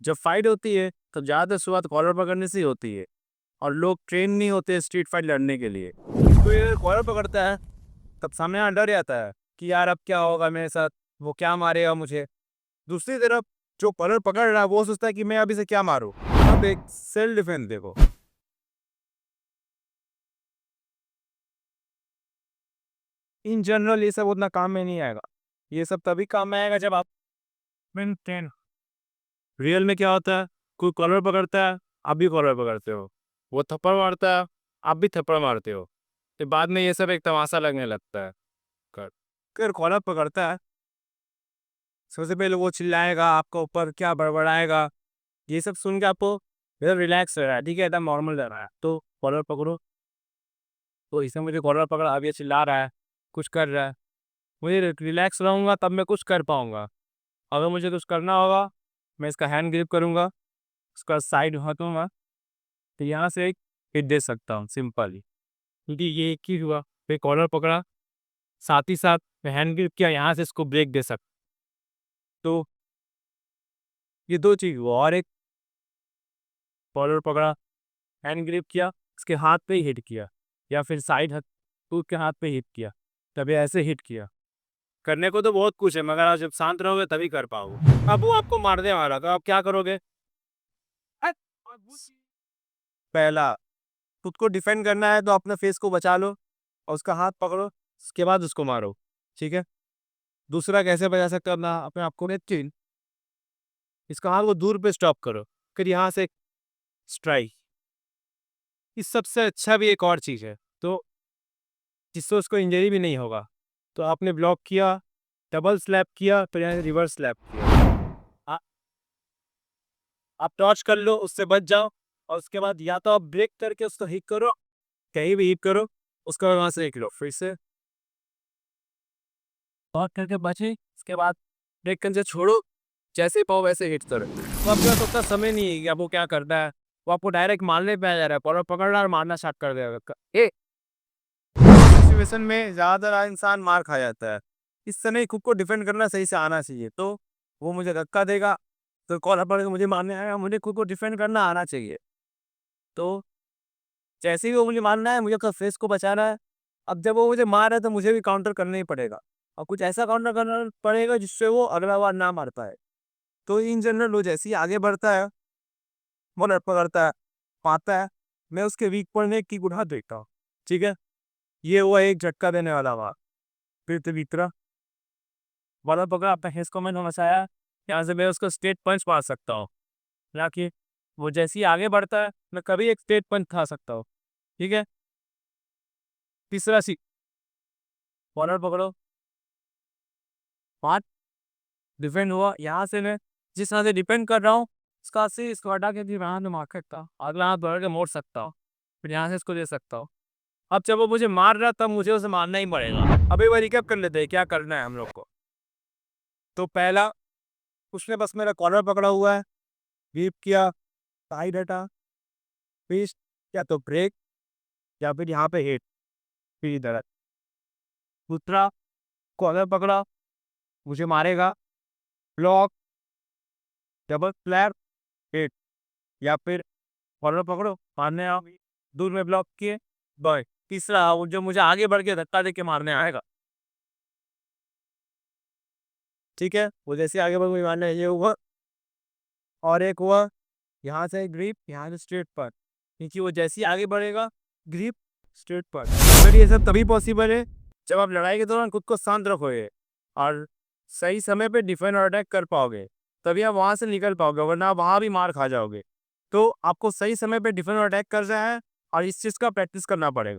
जब फाइट होती है तो ज़्यादातर शुरुआत कॉलर पकड़ने से ही होती है और लोग ट्रेन नहीं होते स्ट्रीट फाइट लड़ने के लिए। तो ये कॉलर पकड़ता है तब सामने वाला डर जाता है कि यार अब क्या होगा मेरे साथ, वो क्या मारेगा मुझे। दूसरी तरफ जो कॉलर पकड़ रहा है वो सोचता है कि मैं अभी से क्या मारूं। अब एक सेल्फ डिफेंस देखो। इन जनरल ये सब उतना काम में नहीं आएगा। ये सब तभी काम में आएगा जब आप मेंटेन। रियल में क्या होता है, कोई कॉलर पकड़ता है, आप भी कॉलर पकड़ते हो। वो थप्पड़ मारता है, आप भी थप्पड़ मारते हो। फिर बाद में ये सब एक तमाशा लगने लगता है। कर अगर कॉलर पकड़ता है, सबसे पहले वो चिल्लाएगा आपके ऊपर, क्या बड़बड़ाएगा। ये सब सुन के आपको एकदम रिलैक्स हो रहा है, ठीक है, एकदम नॉर्मल लग रहा है, तो कॉलर पकड़ो। तो इसने मुझे कॉलर पकड़ा, अब ये चिल्ला रहा है, कुछ कर रहा है। मुझे रिलैक्स रहूँगा तब मैं कुछ कर पाऊँगा। अगर मुझे कुछ करना होगा, मैं इसका हैंड ग्रिप करूँगा, उसका साइड हटूँगा, तो यहाँ से एक हिट दे सकता हूँ सिंपली। क्योंकि ये एक ही हुआ, फिर कॉलर पकड़ा, साथ ही साथ मैं हैंड ग्रिप किया, यहाँ से इसको ब्रेक दे सकता। तो ये 2 चीज़ हुआ। और एक कॉलर पकड़ा, हैंड ग्रिप किया, उसके हाथ पे ही हिट किया, या फिर साइड हथ तो उसके हाथ पे हिट किया, तभी ऐसे हिट किया। करने को तो बहुत कुछ है, मगर आप जब शांत रहोगे तभी कर पाओगे। अब वो आपको मारने वाला, तो आप क्या करोगे? अ, पहला, खुद को डिफेंड करना है तो अपने फेस को बचा लो और उसका हाथ पकड़ो, उसके बाद उसको मारो, ठीक है? दूसरा कैसे बचा सकते हो अपना अपने आप को? चिन, इसका हाथ को दूर पे स्टॉप करो, फिर यहाँ से स्ट्राइक। इस सबसे अच्छा भी एक और चीज़ है, तो जिससे उसको इंजरी भी नहीं होगा। तो आपने ब्लॉक किया, डबल स्लैप किया, फिर यहाँ रिवर्स स्लैप किया। आ, आप टॉर्च कर लो, उससे बच जाओ, और उसके बाद या तो आप ब्रेक करके उसको हिट करो, कहीं भी हिट करो, उसके बाद वहाँ से हिट लो, फिर से टॉर्च करके बचे, उसके बाद ब्रेक करके छोड़ो, जैसे ही पाओ वैसे हिट करो। तो आपके पास उतना समय नहीं है कि आपको क्या करना है, वो आपको डायरेक्ट मारने पे आ जा रहा है, और पकड़ रहा है और मारना स्टार्ट कर देगा। सिचुएशन में ज़्यादातर इंसान मार खा जाता है। इस समय खुद को डिफेंड करना सही से आना चाहिए। तो वो मुझे धक्का देगा, तो कॉलर पकड़ के मुझे मारने आएगा, मुझे खुद को डिफेंड करना आना चाहिए। तो जैसे ही वो मुझे मारना है, मुझे अपना फेस को बचाना है। अब जब वो मुझे मार रहा है तो मुझे भी काउंटर करना ही पड़ेगा, और कुछ ऐसा काउंटर करना पड़ेगा जिससे वो अगला बार ना मार पाए। तो इन जनरल वो जैसे ही आगे बढ़ता है, वो लड़ पकड़ता है, पाता है, मैं उसके वीक पॉइंट की उठा देखता हूँ, ठीक है? ये हुआ एक झटका देने वाला हुआ। फिर तीसरा वाला पकड़ा, अपना फेस को मैंने बचाया, यहाँ से मैं उसको स्ट्रेट पंच मार सकता हूँ। हालाँकि वो जैसे ही आगे बढ़ता है, मैं कभी एक स्ट्रेट पंच खा सकता हूँ, ठीक है? तीसरा सी कॉलर पकड़ो, हाथ डिफेंड हुआ, यहाँ से मैं जिस तरह से डिफेंड कर रहा हूँ, उसका से इसको हटा के फिर यहाँ से मार सकता हूँ, अगला हाथ बढ़ के मोड़ सकता हूँ, फिर यहाँ से इसको दे सकता हूँ। अब जब वो मुझे मार रहा तब मुझे उसे मारना ही पड़ेगा। अब एक बार रिकैप कर लेते हैं क्या करना है हम लोग को। तो पहला, उसने बस मेरा कॉलर पकड़ा हुआ है, ग्रिप किया, साइड हटा, फिर या तो ब्रेक या फिर यहाँ पे हिट, फिर इधर। दूसरा, कॉलर पकड़ा, मुझे मारेगा, ब्लॉक, डबल फ्लैप, हिट, या फिर कॉलर पकड़ो, मारने आओ, दूर में ब्लॉक किए, बाय। तीसरा, वो जो मुझे आगे बढ़ के धक्का दे के मारने आएगा, ठीक है? वो जैसे आगे बढ़ के मुझे मारने, ये हुआ। और एक हुआ यहाँ से ग्रिप, यहाँ से स्ट्रेट पर, क्योंकि वो जैसे ही आगे बढ़ेगा, ग्रिप, स्ट्रेट पर। फिर ये सब तभी पॉसिबल है जब आप लड़ाई के दौरान खुद को शांत रखोगे और सही समय पे डिफेंड और अटैक कर पाओगे, तभी आप वहाँ से निकल पाओगे, वरना आप वहाँ भी मार खा जाओगे। तो आपको सही समय पे डिफेंड और अटैक करना है, और इस चीज़ का प्रैक्टिस करना पड़ेगा।